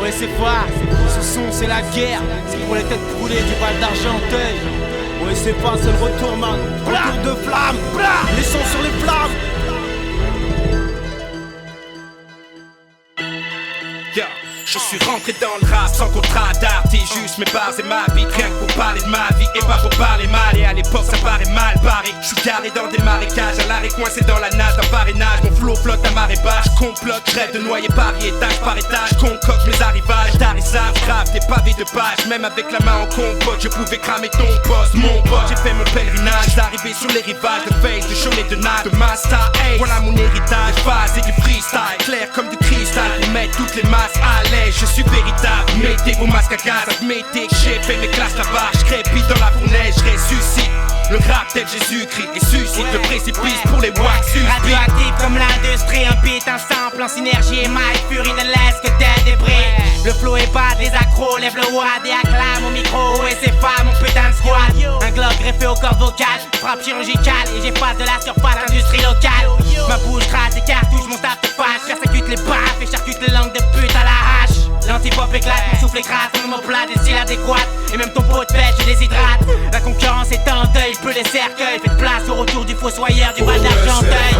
Ouais c'est pas, ce son c'est la guerre. C'est pour les têtes brûlées du bal d'Argenteuil. Ouais c'est pas, c'est le retour man. Retour de flamme, les sons sur les flammes. Je suis rentré dans le rap sans contrat d'arty, juste mes bars et ma vie, rien que pour parler de ma vie et pas pour parler mal. Et à l'époque ça paraît mal barré, je suis garé dans des marécages, à l'arrêt coincé dans la nage d'un parrainage. Mon flow flotte à marée basse, je complote, je rêve de noyer Paris étage par étage, je concocte mes arrivages, tarissage, grave des pavés de page. Même avec la main en compote, je pouvais cramer ton poste, mon pote. J'ai fait mon pèlerinage, arrivé sur les rivages de Face, de Cholet, de Nat, de Masta, hey. Voilà mon héritage, phase et du freestyle, clair comme du cristal, pour mettre toutes les masses à l'aise. Je suis véritable, mettez vos masques à gaz, admettez que j'ai fait mes classes là-bas. Je crépite dans la fournaise, je ressuscite le rap tel Jésus-Christ et suscite le précipice pour les wax suspects. Radioactif comme l'industrie, un beat, un sample en synergie et Mike Fury ne laisse que des débris. Le flow est bas, les accros, lève le wad et acclame au micro. Et c'est pas mon putain de squad. Un globe greffé au corps vocal, frappe chirurgicale et j'efface de la surface industrie locale. Ma bouche rate et cartouche, mon taf de fâche, persécute les baffes et charcute les langues de pute à la hache. L'antipop éclate, mon souffle écrase, mon mot plat, des styles adéquats. Et même ton pot de pêche, je déshydrate. La concurrence est en deuil, peu les cercueils. Faites place au retour du fossoyeur du bal d'Argenteuil.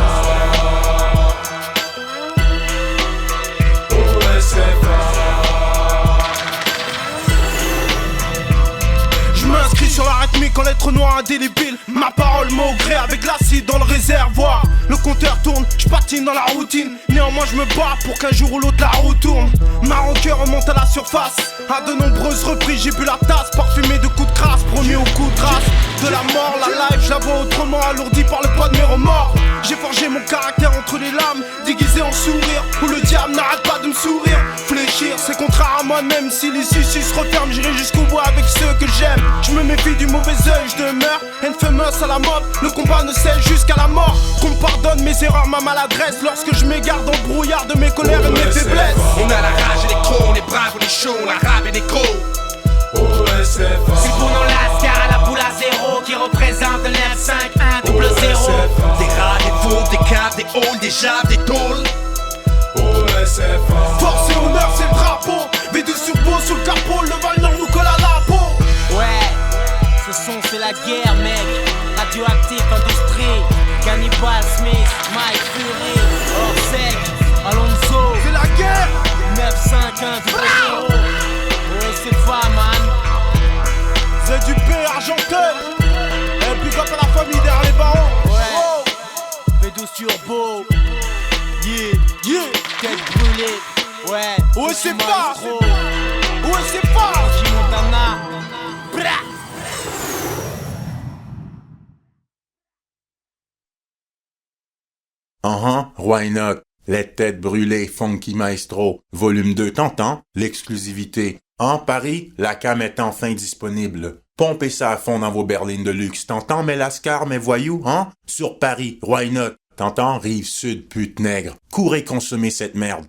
Je m'inscris sur la rythmique en lettres noires indélébiles. Ma parole mot gré avec l'acide dans le réservoir. Le compteur tourne, je patine dans la routine. Néanmoins je me bats pour qu'un jour ou l'autre la roue tourne. Ma rancœur remonte à la surface. À de nombreuses reprises j'ai bu la tasse parfumée de coups de crasse, promis au coup de grâce. De la mort, la life, je la vois autrement, alourdie par le poids de mes remords. J'ai forgé mon caractère entre les lames, déguisé en sourire, où le diable n'arrête pas de me sourire. Fléchir, c'est contraire à moi-même. Si les issues se referment, j'irai jusqu'au bout avec ceux que j'aime. Je me méfie du mauvais œil, je demeure infamous à la mode. Le combat ne cesse jusqu'à la mort. Qu'on me pardonne mes erreurs, ma maladresse, lorsque je m'égare dans le brouillard de mes colères et mes faiblesses. On a la rage électro, on est brave, on est chaud, on a rap et négro. C'est pour nos lascars à la boule à zéro qui représente le 9-5-1-0-0. Des rats, des faux, des caves, des halls, des javes, des tôles. Force et honneur, c'est le drapeau. V2 sur beau, sous le capot, le Val Nord nous colle à la peau. Ouais, ce son c'est la guerre mec. Radioactif industrie, Cannibal Smith, Mike Fury, Orsec, Alonso. C'est la guerre. 9-5-1-0-0. Ouais c'est pas man. C'est du P Argenteuil. Et puis quand à la famille derrière les barreaux. Ouais, V12 turbo. Yeah, Yeah. tête brûlée. Ouais, Ouais, c'est pas. Maestro, Ouais c'est pas. Angie Montana. Bra. Why not? Les têtes brûlées, Funky Maestro, volume 2, t'entends? L'exclusivité. En Paris, la cam est enfin disponible. Pompez ça à fond dans vos berlines de luxe, t'entends, mes lascars, mes voyous, hein? Sur Paris, Why not? T'entends? Rive sud, pute nègre. Courez consommer cette merde.